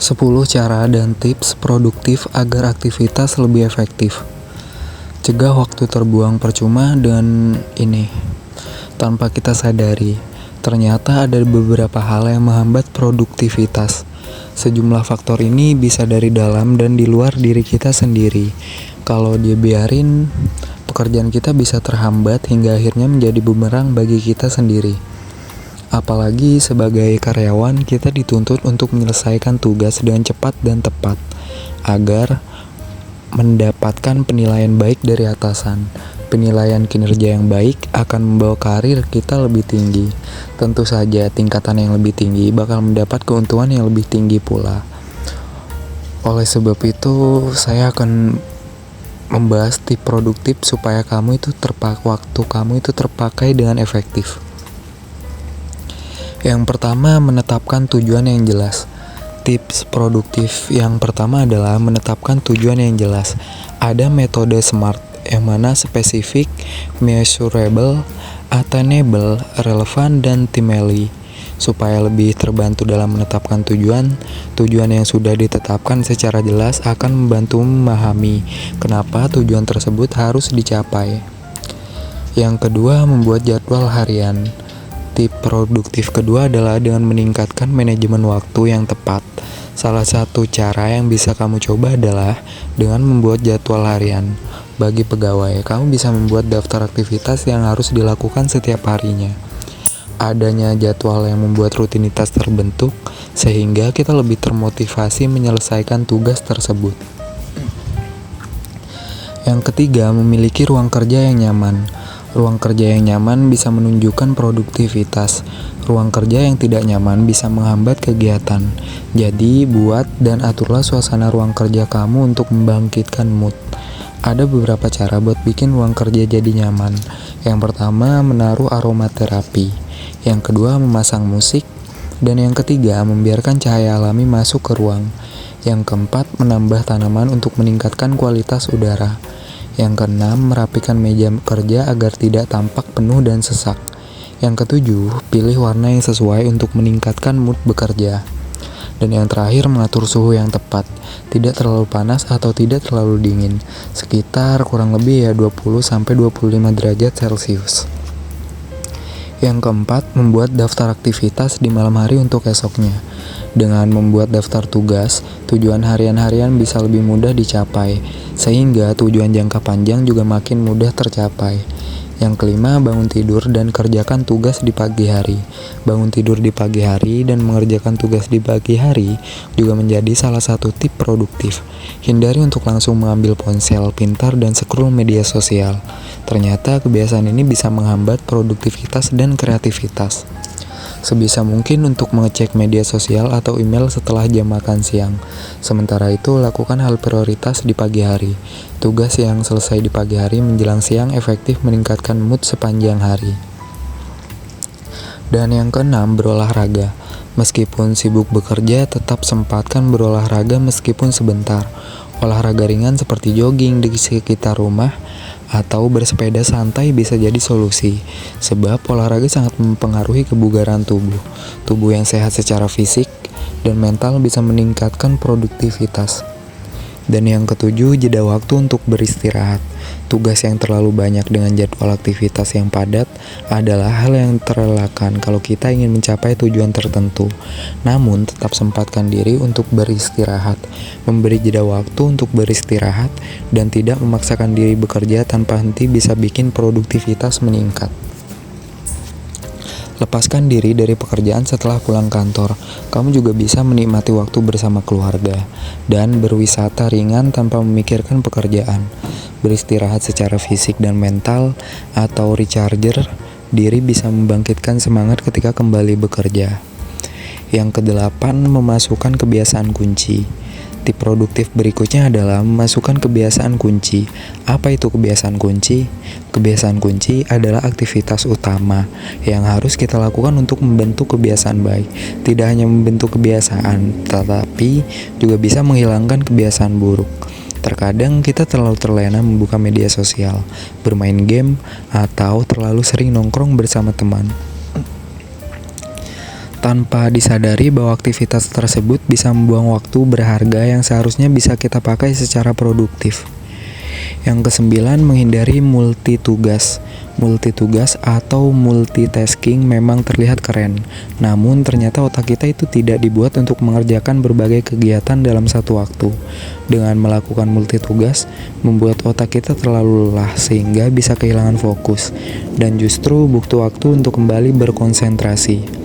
10 cara dan tips produktif agar aktivitas lebih efektif. Cegah waktu terbuang percuma dengan ini. Tanpa kita sadari, ternyata ada beberapa hal yang menghambat produktivitas. Sejumlah faktor ini bisa dari dalam dan di luar diri kita sendiri. Kalau dibiarin, pekerjaan kita bisa terhambat hingga akhirnya menjadi bumerang bagi kita sendiri. Apalagi sebagai karyawan, kita dituntut untuk menyelesaikan tugas dengan cepat dan tepat agar mendapatkan penilaian baik dari atasan. Penilaian kinerja yang baik akan membawa karir kita lebih tinggi. Tentu saja tingkatan yang lebih tinggi bakal mendapat keuntungan yang lebih tinggi pula. Oleh sebab itu, saya akan membahas tips produktif supaya waktu kamu itu terpakai dengan efektif. Yang pertama, menetapkan tujuan yang jelas. Tips produktif yang pertama adalah menetapkan tujuan yang jelas. Ada metode SMART, yang mana spesifik, measurable, attainable, relevan, dan timely. Supaya lebih terbantu dalam menetapkan tujuan yang sudah ditetapkan secara jelas akan membantu memahami kenapa tujuan tersebut harus dicapai. Yang kedua, membuat jadwal harian. Tips produktif kedua adalah dengan meningkatkan manajemen waktu yang tepat. Salah satu cara yang bisa kamu coba adalah dengan membuat jadwal harian. Bagi pegawai, kamu bisa membuat daftar aktivitas yang harus dilakukan setiap harinya. Adanya jadwal yang membuat rutinitas terbentuk, sehingga kita lebih termotivasi menyelesaikan tugas tersebut. Yang ketiga, memiliki ruang kerja yang nyaman. Ruang kerja yang nyaman bisa menunjukkan produktivitas. Ruang kerja yang tidak nyaman bisa menghambat kegiatan. Jadi, buat dan aturlah suasana ruang kerja kamu untuk membangkitkan mood. Ada beberapa cara buat bikin ruang kerja jadi nyaman. Yang pertama, menaruh aromaterapi. Yang kedua, memasang musik. Dan yang ketiga, membiarkan cahaya alami masuk ke ruang. Yang keempat, menambah tanaman untuk meningkatkan kualitas udara. Yang keenam, merapikan meja kerja agar tidak tampak penuh dan sesak. Yang ketujuh, pilih warna yang sesuai untuk meningkatkan mood bekerja. Dan yang terakhir, mengatur suhu yang tepat. Tidak terlalu panas atau tidak terlalu dingin. Sekitar kurang lebih 20-25 derajat Celcius. Yang keempat, membuat daftar aktivitas di malam hari untuk esoknya. Dengan membuat daftar tugas, tujuan harian-harian bisa lebih mudah dicapai, sehingga tujuan jangka panjang juga makin mudah tercapai. Yang kelima, bangun tidur dan kerjakan tugas di pagi hari. Bangun tidur di pagi hari dan mengerjakan tugas di pagi hari juga menjadi salah satu tips produktif. Hindari untuk langsung mengambil ponsel pintar dan scroll media sosial. Ternyata kebiasaan ini bisa menghambat produktivitas dan kreativitas. Sebisa mungkin untuk mengecek media sosial atau email setelah jam makan siang. Sementara itu, lakukan hal prioritas di pagi hari. Tugas yang selesai di pagi hari menjelang siang efektif meningkatkan mood sepanjang hari. Dan yang keenam, berolahraga. Meskipun sibuk bekerja, tetap sempatkan berolahraga meskipun sebentar. Olahraga ringan seperti jogging di sekitar rumah atau bersepeda santai bisa jadi solusi, sebab olahraga sangat mempengaruhi kebugaran tubuh. Tubuh yang sehat secara fisik dan mental bisa meningkatkan produktivitas. Dan yang ketujuh, jeda waktu untuk beristirahat. Tugas yang terlalu banyak dengan jadwal aktivitas yang padat adalah hal yang terelakkan kalau kita ingin mencapai tujuan tertentu. Namun, tetap sempatkan diri untuk beristirahat, memberi jeda waktu untuk beristirahat, dan tidak memaksakan diri bekerja tanpa henti bisa bikin produktivitas meningkat. Lepaskan diri dari pekerjaan setelah pulang kantor. Kamu juga bisa menikmati waktu bersama keluarga dan berwisata ringan tanpa memikirkan pekerjaan. Beristirahat secara fisik dan mental atau recharger diri bisa membangkitkan semangat ketika kembali bekerja. Yang kedelapan, memasukkan kebiasaan kunci. Tips produktif berikutnya adalah memasukkan kebiasaan kunci. Apa itu kebiasaan kunci? Kebiasaan kunci adalah aktivitas utama yang harus kita lakukan untuk membentuk kebiasaan baik. Tidak hanya membentuk kebiasaan, tetapi juga bisa menghilangkan kebiasaan buruk. Terkadang kita terlalu terlena membuka media sosial, bermain game, atau terlalu sering nongkrong bersama teman. tanpa disadari bahwa aktivitas tersebut bisa membuang waktu berharga yang seharusnya bisa kita pakai secara produktif. Yang kesembilan, menghindari multitugas. Multitugas atau multitasking memang terlihat keren, namun ternyata otak kita itu tidak dibuat untuk mengerjakan berbagai kegiatan dalam satu waktu. Dengan melakukan multitugas, membuat otak kita terlalu lelah sehingga bisa kehilangan fokus, dan justru butuh waktu untuk kembali berkonsentrasi.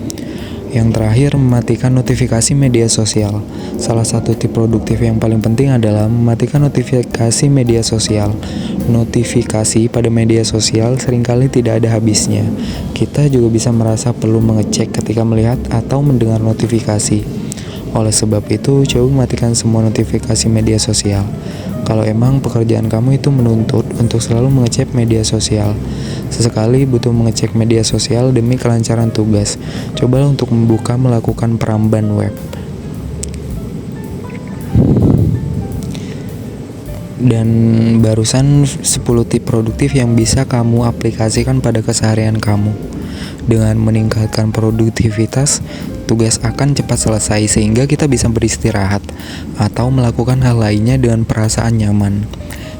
Yang terakhir, mematikan notifikasi media sosial. Salah satu tip produktif yang paling penting adalah mematikan notifikasi media sosial. Notifikasi pada media sosial seringkali tidak ada habisnya. Kita juga bisa merasa perlu mengecek ketika melihat atau mendengar notifikasi. Oleh sebab itu, coba mematikan semua notifikasi media sosial. Kalau emang pekerjaan kamu itu menuntut untuk selalu mengecek media sosial, sesekali butuh mengecek media sosial demi kelancaran tugas. Cobalah untuk melakukan peramban web. Dan barusan 10 tip produktif yang bisa kamu aplikasikan pada keseharian kamu. Dengan meningkatkan produktivitas, tugas akan cepat selesai sehingga kita bisa beristirahat atau melakukan hal lainnya dengan perasaan nyaman.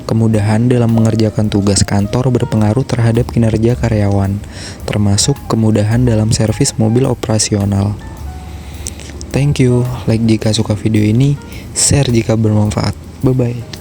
Kemudahan dalam mengerjakan tugas kantor berpengaruh terhadap kinerja karyawan, termasuk kemudahan dalam servis mobil operasional. Thank you, like jika suka video ini, share jika bermanfaat. Bye-bye.